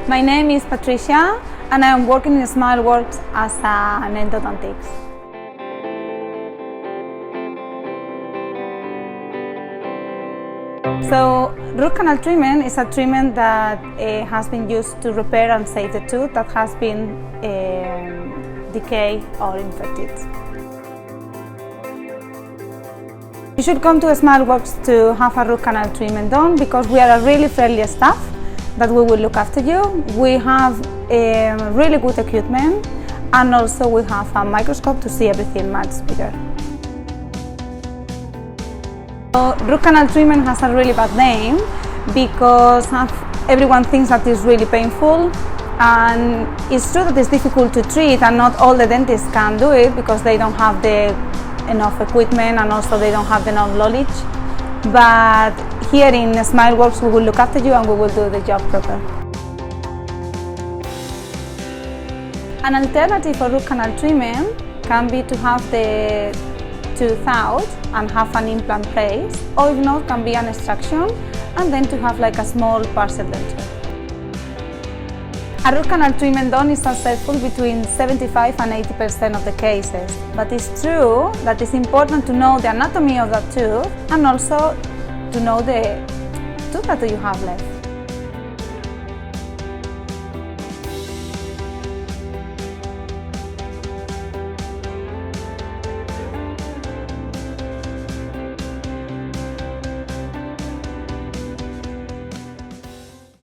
My name is Patricia and I am working in Smileworks as an endodontics. So, root canal treatment is a treatment that has been used to repair and save the tooth that has been decayed or infected. You should come to Smileworks to have a root canal treatment done because we are a really friendly staff that we will look after you. We have really good equipment and also we have a microscope to see everything much bigger. So, root canal treatment has a really bad name because everyone thinks that it's really painful, and it's true that it's difficult to treat and not all the dentists can do it because they don't have enough equipment and also they don't have enough knowledge. But here in Smileworks we will look after you and we will do the job proper. An alternative for root canal treatment can be to have the tooth out and have an implant placed, or if not, can be an extraction and then to have like a small partial denture. A root canal treatment done is successful between 75 and 80% of the cases, but it's true that it's important to know the anatomy of that tooth and also to know the tooth that you have left.